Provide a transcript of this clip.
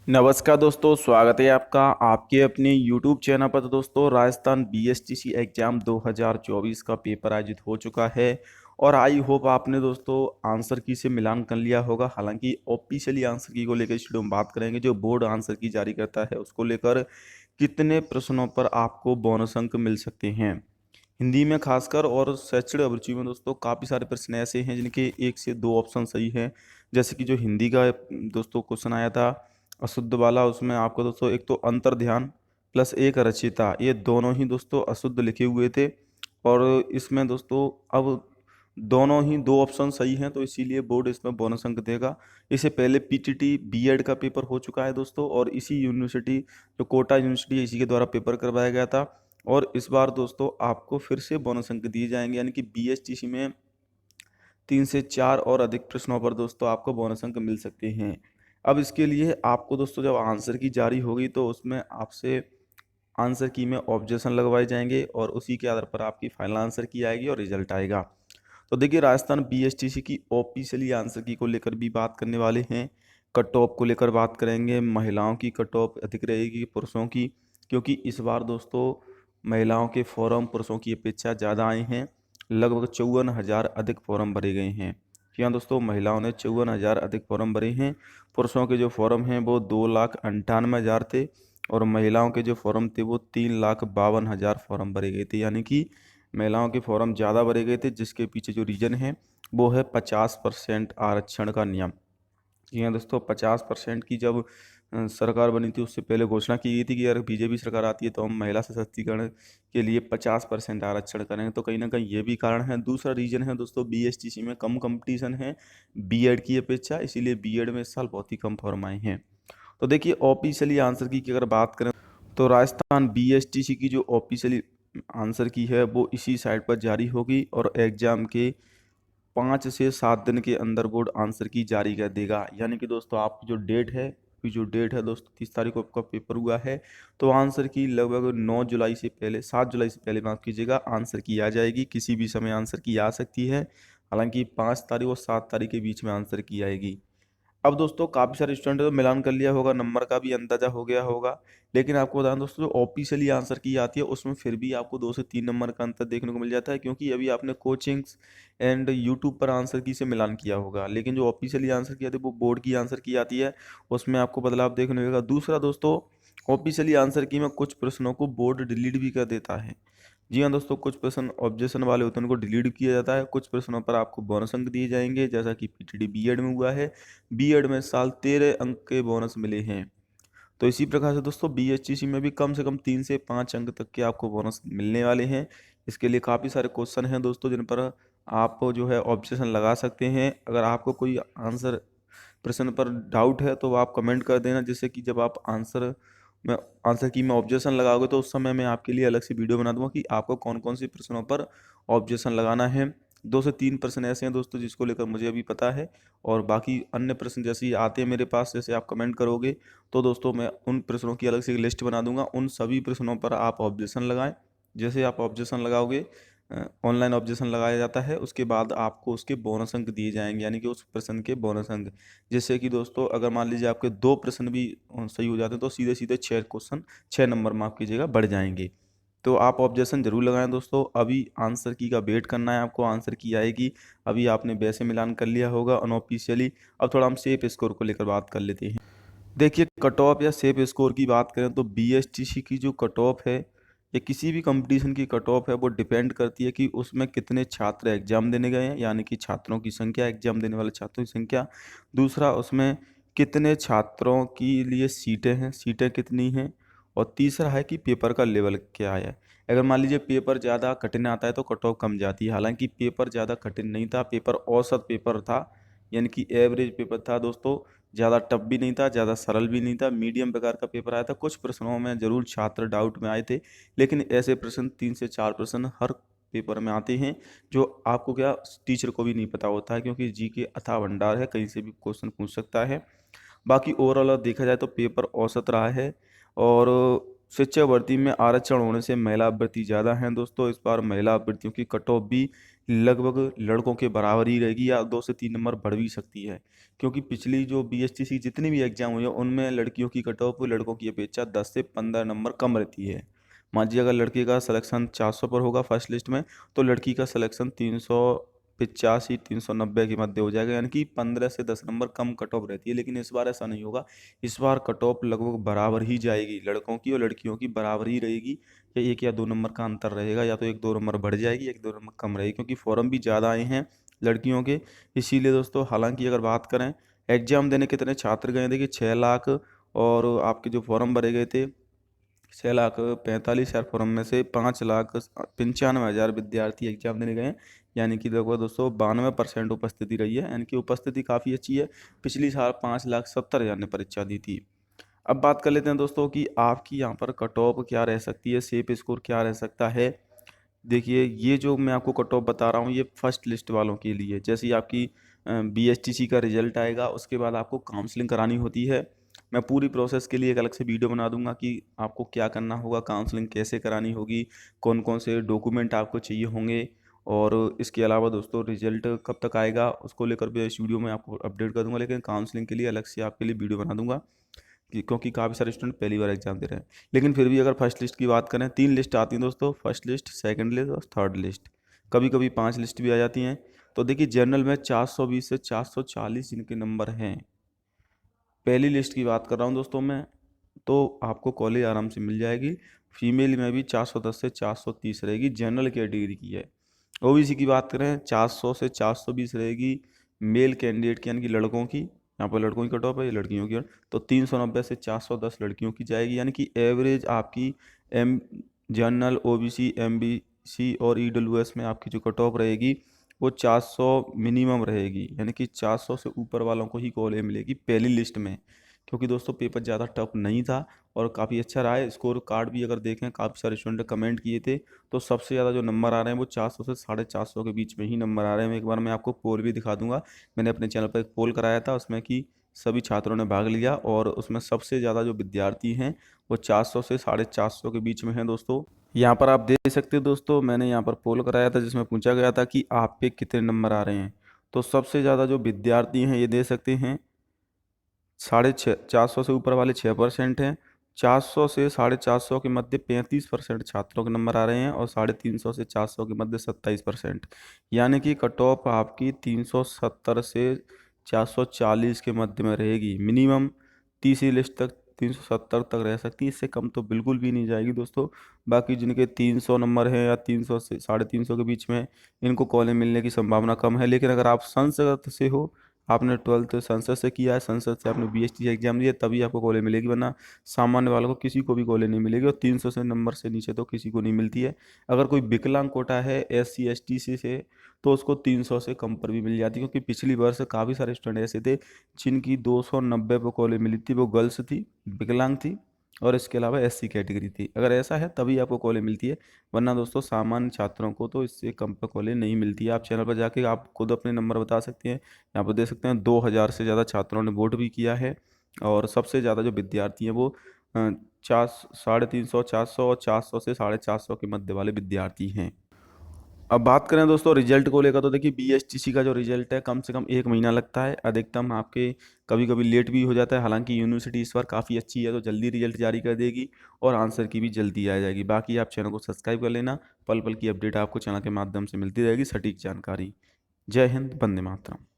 नमस्कार दोस्तों, स्वागत है आपका आपके अपने YouTube चैनल पर। तो दोस्तों, राजस्थान बीएसटीसी एग्जाम 2024 का पेपर आयोजित हो चुका है और आई होप आपने दोस्तों आंसर की से मिलान कर लिया होगा। हालांकि ऑफिशियली आंसर की को लेकर इस वीडियो में बात करेंगे। जो बोर्ड आंसर की जारी करता है उसको लेकर कितने प्रश्नों पर आपको बोनस अंक मिल सकते हैं हिंदी में खासकर, और शैक्षणिक अभिरुचि में दोस्तों काफ़ी सारे प्रश्न ऐसे हैं जिनके एक से दो ऑप्शन सही हैं। जैसे कि जो हिंदी का दोस्तों क्वेश्चन आया था अशुद्ध वाला, उसमें आपको दोस्तों एक तो अंतर्ध्यान प्लस एक रचिता, ये दोनों ही दोस्तों अशुद्ध लिखे हुए थे। और इसमें दोस्तों अब दोनों ही दो ऑप्शन सही हैं, तो इसीलिए बोर्ड इसमें बोनस अंक देगा। इससे पहले पीटीटी बीएड का पेपर हो चुका है दोस्तों, और इसी यूनिवर्सिटी जो कोटा यूनिवर्सिटी है इसी के द्वारा पेपर करवाया गया था। और इस बार दोस्तों आपको फिर से बोनस अंक दिए जाएंगे, यानी कि बीएसटीसी में 3 से 4 और अधिक प्रश्नों पर दोस्तों आपको बोनस अंक मिल सकते हैं। अब इसके लिए आपको दोस्तों जब आंसर की जारी होगी तो उसमें आपसे आंसर की में ऑब्जेक्शन लगवाए जाएंगे और उसी के आधार पर आपकी फाइनल आंसर की आएगी और रिजल्ट आएगा। तो देखिए, राजस्थान बीएसटीसी की ऑफिशियली आंसर की को लेकर भी बात करने वाले हैं। कट ऑफ को लेकर बात करेंगे। महिलाओं की कट ऑफ अधिक रहेगी पुरुषों की, क्योंकि इस बार दोस्तों महिलाओं के फॉर्म पुरुषों की अपेक्षा ज़्यादा आए हैं। लगभग 54,000 अधिक फॉर्म भरे गए हैं। जी हाँ दोस्तों, महिलाओं ने 54,000 अधिक फॉर्म भरे हैं। पुरुषों के जो फॉर्म हैं वो 2,98,000 थे, और महिलाओं के जो फॉर्म थे वो 3,52,000 फॉर्म भरे गए थे। यानी कि महिलाओं के फॉर्म ज़्यादा भरे गए थे, जिसके पीछे जो रीज़न है वो है 50% आरक्षण का नियम। जी हाँ दोस्तों, 50% की जब सरकार बनी थी उससे पहले घोषणा की गई थी कि अगर बीजेपी सरकार आती है तो हम महिला सशक्तिकरण के लिए 50% आरक्षण करेंगे। तो कहीं ना कहीं ये भी कारण है। दूसरा रीजन है दोस्तों, बीएसटीसी में कम कंपटीशन है बीएड की अपेक्षा, इसीलिए बीएड में इस साल बहुत ही कम फॉर्म आए हैं। तो देखिए, ऑफिशियली आंसर की अगर बात करें तो राजस्थान बीएसटीसी की जो ऑफिशियली आंसर की है वो इसी साइट पर जारी होगी, और एग्जाम के 5 से 7 दिन के अंदर बोर्ड आंसर की जारी कर देगा। यानी कि दोस्तों आपकी जो डेट है, दोस्तों 30 तारीख को आपका पेपर हुआ है, तो आंसर की लगभग 9 जुलाई से पहले, 7 जुलाई से पहले माफ़ कीजिएगा, आंसर की आ जाएगी। किसी भी समय आंसर की आ सकती है। हालांकि 5 तारीख और 7 तारीख के बीच में आंसर की आएगी। अब दोस्तों काफ़ी सारे स्टूडेंट तो मिलान कर लिया होगा, नंबर का भी अंदाजा हो गया होगा। लेकिन आपको बता दें दोस्तों, जो ऑफिशियली आंसर की आती है उसमें फिर भी आपको 2 से 3 नंबर का अंतर देखने को मिल जाता है, क्योंकि अभी आपने कोचिंग्स एंड यूट्यूब पर आंसर की से मिलान किया होगा। लेकिन जो ऑफिशियली आंसर की आती है वो बोर्ड की आंसर की आती है, उसमें आपको बदलाव देखने को मिलेगा। दूसरा दोस्तों, ऑफिशियली आंसर की में कुछ प्रश्नों को बोर्ड डिलीट भी कर देता है। जी हाँ दोस्तों, कुछ प्रश्न ऑब्जेक्शन वाले होते हैं उनको डिलीट किया जाता है। कुछ प्रश्नों पर आपको बोनस अंक दिए जाएंगे, जैसा कि पीटीडी बीएड में हुआ है। बीएड में इस साल 13 अंक के बोनस मिले हैं। तो इसी प्रकार से दोस्तों बीएचटीसी में भी कम से कम 3 से 5 अंक तक के आपको बोनस मिलने वाले हैं। इसके लिए काफ़ी सारे क्वेश्चन हैं दोस्तों जिन पर आप जो है ऑब्जेक्शन लगा सकते हैं। अगर आपको कोई आंसर प्रश्न पर डाउट है तो आप कमेंट कर देना, जिससे कि जब आप में आंसर की में ऑब्जेक्शन लगाओगे तो उस समय मैं आपके लिए अलग से वीडियो बना दूंगा कि आपको कौन कौन से प्रश्नों पर ऑब्जेक्शन लगाना है। 2 से 3 प्रश्न ऐसे हैं दोस्तों जिसको लेकर मुझे अभी पता है, और बाकी अन्य प्रश्न जैसे ही आते हैं मेरे पास, जैसे आप कमेंट करोगे तो दोस्तों मैं उन प्रश्नों की अलग से एक लिस्ट बना दूंगा। उन सभी प्रश्नों पर आप ऑब्जेक्शन लगाएं। जैसे आप ऑब्जेक्शन लगाओगे, ऑनलाइन ऑब्जेक्शन लगाया जाता है, उसके बाद आपको उसके बोनस अंक दिए जाएंगे, यानी कि उस प्रश्न के बोनस अंक। जैसे कि दोस्तों अगर मान लीजिए आपके 2 प्रश्न भी सही हो जाते हैं तो सीधे सीधे 6 क्वेश्चन, 6 नंबर माफ कीजिएगा, बढ़ जाएंगे। तो आप ऑब्जेक्शन जरूर लगाएं दोस्तों। अभी आंसर की का वेट करना है आपको, आंसर की आएगी। अभी आपने वैसे मिलान कर लिया होगा अनऑफिशियली। अब थोड़ा हम सेफ स्कोर को लेकर बात कर लेते हैं। देखिए, कट ऑफ या सेफ स्कोर की बात करें तो बीएसटीसी की जो कट ऑफ है या किसी भी कंपटीशन की कट ऑफ है वो डिपेंड करती है कि उसमें कितने छात्र एग्जाम देने गए हैं, यानी कि छात्रों की संख्या, एग्जाम देने वाले छात्रों की संख्या। दूसरा, उसमें कितने छात्रों की लिए सीटें हैं, सीटें कितनी हैं। और तीसरा है कि पेपर का लेवल क्या है। अगर मान लीजिए पेपर ज़्यादा कठिन आता है तो कट ऑफ कम जाती है। हालांकि पेपर ज़्यादा कठिन नहीं था, पेपर औसत पेपर था, यानी कि एवरेज पेपर था दोस्तों। ज़्यादा टफ भी नहीं था, ज़्यादा सरल भी नहीं था, मीडियम प्रकार का पेपर आया था। कुछ प्रश्नों में जरूर छात्र डाउट में आए थे, लेकिन ऐसे प्रश्न 3 से 4 प्रश्न हर पेपर में आते हैं जो आपको क्या टीचर को भी नहीं पता होता है, क्योंकि जी के अथाह भंडार है, कहीं से भी क्वेश्चन पूछ सकता है। बाकी ओवरऑल देखा जाए तो पेपर औसत रहा है। और शिक्षक भर्ती में आरक्षण होने से महिला अभ्यर्थी ज़्यादा हैं दोस्तों। इस बार महिला अभ्यर्थियों की कट ऑफ भी लगभग लड़कों के बराबर ही रहेगी या 2 से 3 नंबर बढ़ भी सकती है, क्योंकि पिछली जो बीएसटीसी जितनी भी एग्जाम हुई है उनमें लड़कियों की कट ऑफ लड़कों की अपेक्षा 10 से 15 नंबर कम रहती है। मान लीजिए अगर लड़के का सिलेक्शन 400 पर होगा फर्स्ट लिस्ट में, तो लड़की का सिलेक्शन 385 390 के मध्य हो जाएगा, यानी कि 15 से 10 नंबर कम कट ऑफ रहती है। लेकिन इस बार ऐसा नहीं होगा, इस बार कट ऑफ लगभग बराबर ही जाएगी, लड़कों की और लड़कियों की बराबर ही रहेगी। या 1 या 2 नंबर का अंतर रहेगा, या तो 1 2 नंबर बढ़ जाएगी, 1 2 नंबर कम रहेगी, क्योंकि फॉर्म भी ज़्यादा आए हैं लड़कियों के। इसीलिए दोस्तों, हालांकि अगर बात करें एग्जाम देने कितने छात्र गए, देखिए 6 लाख, और आपके जो फॉर्म भरे गए थे 6,45,000 फॉर्म में से 5,95,000 विद्यार्थी एग्जाम देने गए हैं, यानी कि लगभग दोस्तों 92% उपस्थिति रही है, यानी कि उपस्थिति काफ़ी अच्छी है। पिछली साल 5,70,000 ने परीक्षा दी थी। अब बात कर लेते हैं दोस्तों कि आपकी यहाँ पर कट ऑफ क्या रह सकती है, सेफ स्कोर क्या रह सकता है। देखिए, ये जो मैं आपको कट ऑफ बता रहा हूँ ये फर्स्ट लिस्ट वालों के लिए। जैसे ही आपकी बीएसटीसी का रिजल्ट आएगा उसके बाद आपको काउंसलिंग करानी होती है। मैं पूरी प्रोसेस के लिए एक अलग से वीडियो बना दूंगा कि आपको क्या करना होगा, काउंसलिंग कैसे करानी होगी, कौन कौन से डॉक्यूमेंट आपको चाहिए होंगे, और इसके अलावा दोस्तों रिजल्ट कब तक आएगा उसको लेकर भी इस वीडियो में आपको अपडेट कर दूंगा। लेकिन काउंसलिंग के लिए अलग से आपके लिए वीडियो बना दूंगा, क्योंकि काफ़ी सारे स्टूडेंट पहली बार एग्जाम दे रहे हैं। लेकिन फिर भी अगर फर्स्ट लिस्ट की बात करें, 3 लिस्ट आती हैं दोस्तों, फर्स्ट लिस्ट, सेकंड लिस्ट और थर्ड लिस्ट। कभी कभी 5 लिस्ट भी आ जाती हैं। तो देखिए, जनरल में 420 से 440 जिनके नंबर हैं, पहली लिस्ट की बात कर रहा हूँ दोस्तों मैं, तो आपको कॉलेज आराम से मिल जाएगी। फीमेल में भी 410 से 430 रहेगी, जनरल कैटेगरी की है। ओबीसी की बात करें 400 से 420 रहेगी, मेल कैंडिडेट की यानी कि लड़कों की, यहाँ पर लड़कों की कट ऑफ है, ये लड़कियों की। तो 390 से 410 लड़कियों की जाएगी, यानी कि एवरेज आपकी एम जनरल, ओबीसी, एमबीसी और ईडब्ल्यूएस में आपकी जो कट ऑफ रहेगी वो 400 मिनिमम रहेगी, यानी कि 400 से ऊपर वालों को ही कॉलेज मिलेगी पहली लिस्ट में। क्योंकि दोस्तों पेपर ज़्यादा टफ नहीं था और काफ़ी अच्छा रहा है। स्कोर कार्ड भी अगर देखें, काफ़ी सारे स्टूडेंट ने कमेंट किए थे, तो सबसे ज़्यादा जो नंबर आ रहे हैं वो 400 से 450 के बीच में ही नंबर आ रहे हैं। एक बार मैं आपको पोल भी दिखा दूंगा, मैंने अपने चैनल पर एक पोल कराया था उसमें कि सभी छात्रों ने भाग लिया, और उसमें सबसे ज़्यादा जो विद्यार्थी हैं वो 400 से 450 के बीच में हैं दोस्तों। यहाँ पर आप देख सकते हो दोस्तों, मैंने यहाँ पर पोल कराया था जिसमें पूछा गया था कि आप पे कितने नंबर आ रहे हैं। तो सबसे ज़्यादा जो विद्यार्थी हैं ये दे सकते हैं 450 से ऊपर वाले 6% हैं, 400 से 450 के मध्य 35% छात्रों के नंबर आ रहे हैं, और 350 से 400 के मध्य 27%। यानी कि कट ऑफ आपकी 370 से 440 के मध्य में रहेगी मिनिमम। तीसरी लिस्ट तक 370 तक रह सकती है, इससे कम तो बिल्कुल भी नहीं जाएगी दोस्तों। बाकी जिनके 300 नंबर हैं या 300 से 350 के बीच में, इनको कॉलेज मिलने की संभावना कम है। लेकिन अगर आप संस्कृत से हो, आपने 12th संसद से किया है, संसद से आपने बीएसटी एग्जाम दिया, तभी आपको कॉलेज मिलेगी, वरना सामान्य वालों को किसी को भी कॉलेज नहीं मिलेगी। और 300 से नंबर से नीचे तो किसी को नहीं मिलती है। अगर कोई विकलांग कोटा है SC ST से तो उसको 300 से कम पर भी मिल जाती है, क्योंकि पिछली वर्ष काफ़ी सारे स्टूडेंट ऐसे थे जिनकी 290 पर कॉलेज मिली थी, वो गर्ल्स थी, विकलांग थी, और इसके अलावा SC कैटेगरी थी। अगर ऐसा है तभी आपको कॉलेज मिलती है, वरना दोस्तों सामान्य छात्रों को तो इससे कम पर कॉलेज नहीं मिलती है। आप चैनल पर जाके आप खुद अपने नंबर बता सकते हैं। यहाँ पर देख सकते हैं 2000 से ज़्यादा छात्रों ने वोट भी किया है, और सबसे ज़्यादा जो विद्यार्थी हैं वो 350 400 और 400 से 450 के मध्य वाले विद्यार्थी हैं। अब बात करें दोस्तों रिजल्ट को लेकर, तो देखिए बीएसटीसी का जो रिजल्ट है कम से कम 1 महीना लगता है, अधिकतम आपके कभी कभी लेट भी हो जाता है। हालांकि यूनिवर्सिटी इस बार काफ़ी अच्छी है तो जल्दी रिजल्ट जारी कर देगी, और आंसर की भी जल्दी आ जाएगी। बाकी आप चैनल को सब्सक्राइब कर लेना, पल पल की अपडेट आपको चैनल के माध्यम से मिलती रहेगी, सटीक जानकारी। जय हिंद, वंदे मातरम।